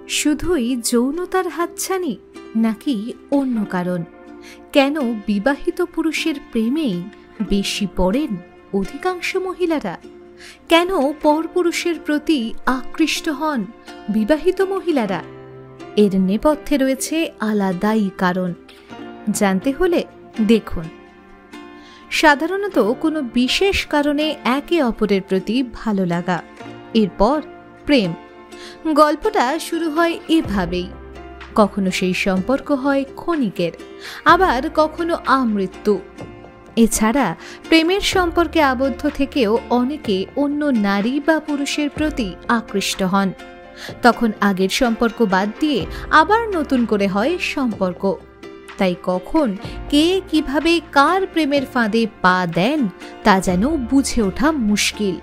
শুধুই যৌনতার হাতছানি নাকি অন্য কারণ? কেন বিবাহিত পুরুষের প্রেমেই বেশি পড়েন অধিকাংশ মহিলারা? কেন পরপুরুষের প্রতি আকৃষ্ট হন বিবাহিত মহিলারা? এর নেপথ্যে রয়েছে আলাদাই কারণ। জানতে হলে দেখুন। সাধারণত কোনো বিশেষ কারণে একে অপরের প্রতি ভালো লাগা, এরপর প্রেম। গল্পটা শুরু হয় এভাবেই। কখনো সেই সম্পর্ক হয় ক্ষণিকের, আবার কখনো আমৃত্যু। এছাড়া প্রেমের সম্পর্কে আবদ্ধ থেকেও অনেকে অন্য নারী বা পুরুষের প্রতি আকৃষ্ট হন। তখন আগের সম্পর্ক বাদ দিয়ে আবার নতুন করে হয় সম্পর্ক। তাই কখন কে কিভাবে কার প্রেমের ফাঁদে পা দেন তা যেন বুঝে ওঠা মুশকিল।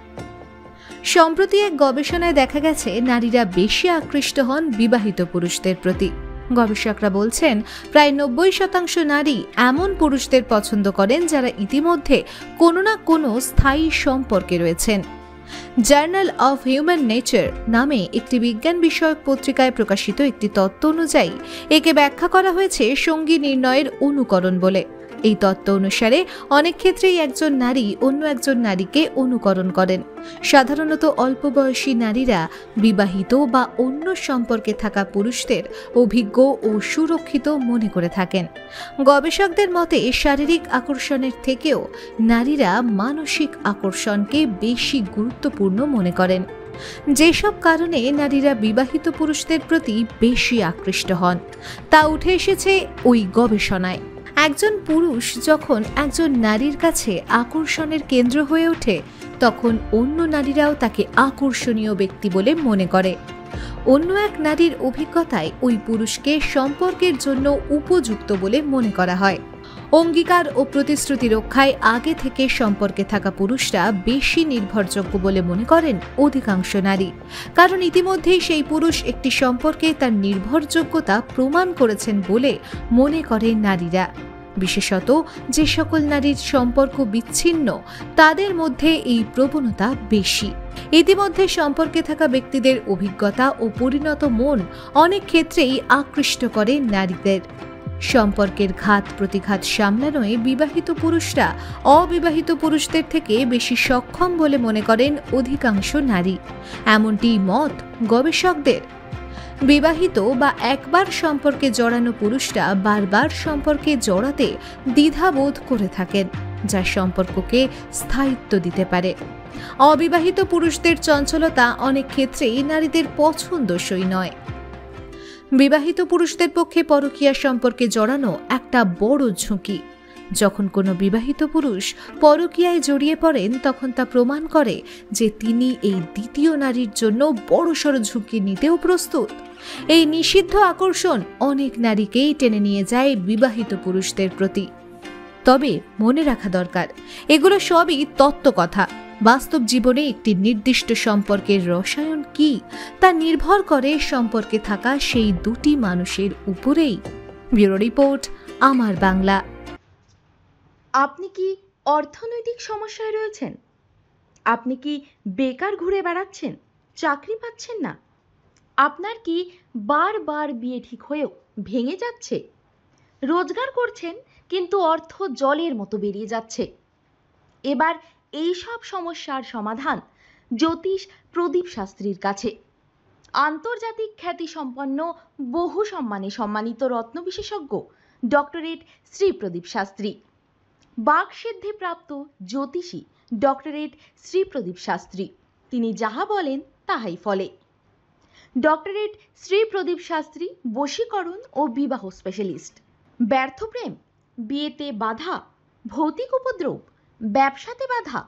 সম্প্রতি এক গবেষণায় দেখা গেছে নারীরা বেশি আকৃষ্ট হন বিবাহিত পুরুষদের প্রতি। গবেষকরা বলছেন প্রায় ৯০% নারী এমন পুরুষদের পছন্দ করেন যারা ইতিমধ্যে কোনো না কোনো স্থায়ী সম্পর্কে রয়েছেন। জার্নাল অফ হিউম্যান নেচার নামে একটি বিজ্ঞান বিষয়ক পত্রিকায় প্রকাশিত একটি তত্ত্ব অনুযায়ী একে ব্যাখ্যা করা হয়েছে সঙ্গী নির্ণয়ের অনুকরণ বলে। এই তত্ত্ব অনুসারে অনেক ক্ষেত্রেই একজন নারী অন্য একজন নারীকে অনুকরণ করেন। সাধারণত অল্প বয়সী নারীরা বিবাহিত বা অন্য সম্পর্কে থাকা পুরুষদের অভিজ্ঞ ও সুরক্ষিত মনে করে থাকেন। গবেষকদের মতে শারীরিক আকর্ষণের থেকেও নারীরা মানসিক আকর্ষণকে বেশি গুরুত্বপূর্ণ মনে করেন। যেসব কারণে নারীরা বিবাহিত পুরুষদের প্রতি বেশি আকৃষ্ট হন তা উঠে এসেছে ওই গবেষণায়। একজন পুরুষ যখন একজন নারীর কাছে আকর্ষণের কেন্দ্র হয়ে ওঠে তখন অন্য নারীরাও তাকে আকর্ষণীয় ব্যক্তি বলে মনে করে। অন্য এক নারীর অভিজ্ঞতায় ওই পুরুষকে সম্পর্কের জন্য উপযুক্ত বলে মনে করা হয়। অঙ্গীকার ও প্রতিশ্রুতি রক্ষায় আগে থেকে সম্পর্কে থাকা পুরুষরা বেশি নির্ভরযোগ্য বলে মনে করেন অধিকাংশ নারী, কারণ ইতিমধ্যেই সেই পুরুষ একটি সম্পর্কে তার নির্ভরযোগ্যতা প্রমাণ করেছেন বলে মনে করেন নারীরা। বিশেষত যে সকল নারীর সম্পর্ক বিচ্ছিন্ন তাদের মধ্যে এই প্রবণতা বেশি। ইতিমধ্যে সম্পর্কে থাকা ব্যক্তিদের অভিজ্ঞতা ও পরিণত মন অনেক ক্ষেত্রেই আকৃষ্ট করে নারীদের। সম্পর্কের ঘাত প্রতিঘাত সামলানোয় বিবাহিত পুরুষরা অবিবাহিত পুরুষদের থেকে বেশি সক্ষম বলে মনে করেন অধিকাংশ নারী, এমনটি মত গবেষকদের। বিবাহিত বা একবার সম্পর্কে জড়ানো পুরুষরা বারবার সম্পর্কে জড়াতে দ্বিধাবোধ করে থাকেন, যা সম্পর্ককে স্থায়িত্ব দিতে পারে। অবিবাহিত পুরুষদের চঞ্চলতা অনেক ক্ষেত্রেই নারীদের পছন্দসই নয়। বিবাহিত পুরুষদের পক্ষে পরকীয়া সম্পর্কে জড়ানো একটা বড় ঝুঁকি। যখন কোনো বিবাহিত পুরুষ পরকীয়ায় জড়িয়ে পড়েন তখন তা প্রমাণ করে যে তিনি এই দ্বিতীয় নারীর জন্য বড়সড় ঝুঁকি নিতেও প্রস্তুত। এই নিষিদ্ধ আকর্ষণ অনেক নারীকেই টেনে নিয়ে যায় বিবাহিত পুরুষদের প্রতি। তবে মনে রাখা দরকার, এগুলো সবই তত্ত্বকথা। বাস্তব জীবনে একটি নির্দিষ্ট সম্পর্কের রসায়ন কি তা নির্ভর করে সম্পর্কে থাকা সেই দুটি মানুষের উপরেই। ব্যুরো রিপোর্ট, আমার বাংলা। আপনি কি অর্থনৈতিক সমস্যায় রয়েছেন? আপনি কি বেকার ঘুরে বেড়াচ্ছেন, চাকরি পাচ্ছেন না? আপনার কি বারবার বিয়ে ঠিক হয়েও ভেঙে যাচ্ছে? রোজগার করছেন কিন্তু অর্থ জলের মতো বেরিয়ে যাচ্ছে। এবার এই সব সমস্যার সমাধান জ্যোতিষ প্রদীপ শাস্ত্রীর কাছে। আন্তর্জাতিক খ্যাতিসম্পন্ন বহু সম্মানে সম্মানিত রত্ন বিশেষজ্ঞ ডক্টরেট শ্রী প্রদীপ শাস্ত্রী, বাকসিদ্ধিপ্রাপ্ত জ্যোতিষী ডক্টরেট শ্রী প্রদীপ শাস্ত্রী। তিনি যাহা বলেন তাহাই ফলে। ডক্টরেট শ্রী প্রদীপ শাস্ত্রী বশীকরণ ও বিবাহ স্পেশালিস্ট। ব্যর্থ প্রেম, বিয়েতে বাধা, ভৌতিক উপদ্রব, ব্যবসাতে বাধা,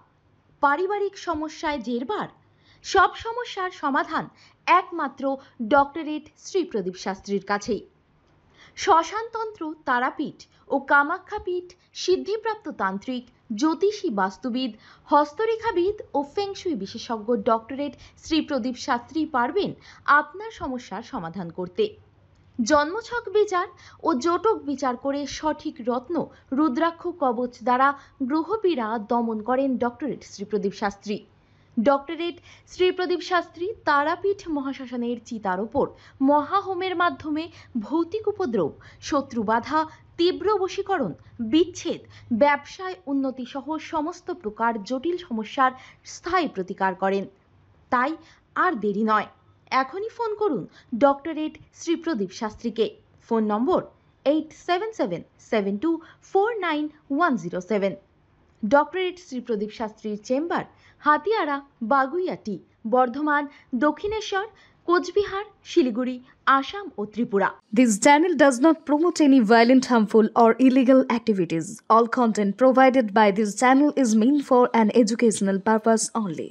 পারিবারিক সমস্যায় জেরবার, সব সমস্যার সমাধান একমাত্র ডক্টরেট শ্রী প্রদীপ শাস্ত্রীর কাছেই। শ্মশানতন্ত্র, তারাপীঠ ও কামাখ্যাপীঠ, সিদ্ধিপ্রাপ্ত তান্ত্রিক, জ্যোতিষী, বাস্তুবিদ, হস্তরেখাবিদ ও ফেংশুই বিশেষজ্ঞ ডক্টরেট শ্রী প্রদীপ শাস্ত্রী পারবেন আপনার সমস্যার সমাধান করতে। জন্মছক বিচার ও জটক বিচার করে সঠিক রত্ন রুদ্রাক্ষ কবচ দ্বারা গ্রহপীড়া দমন করেন ডক্টরেট শ্রী প্রদীপ শাস্ত্রী। ডক্টরেট শ্রী প্রদীপ শাস্ত্রী তারাপীঠ মহাশ্মশানের চিতার ওপর মহাহোমের মাধ্যমে ভৌতিক উপদ্রব, শত্রু বাধা, তীব্র বশীকরণ, বিচ্ছেদ, ব্যবসায় উন্নতি সহ সমস্ত প্রকার জটিল সমস্যার স্থায়ী প্রতিকার করেন। তাই আর দেরি নয়, এখনই ফোন করুন ডক্টরেট শ্রী প্রদীপ শাস্ত্রীকে। Phone number 8777249107। Doctorate Shri Pradeep শাস্ত্রীর চেম্বার হাতিয়াড়া, বাগুইয়াটি, বর্ধমান, দক্ষিণেশ্বর, কোচবিহার, শিলিগুড়ি, আসাম ও Tripura. This channel does not promote any violent, harmful, or illegal activities. All content provided by this channel is meant for an educational purpose only.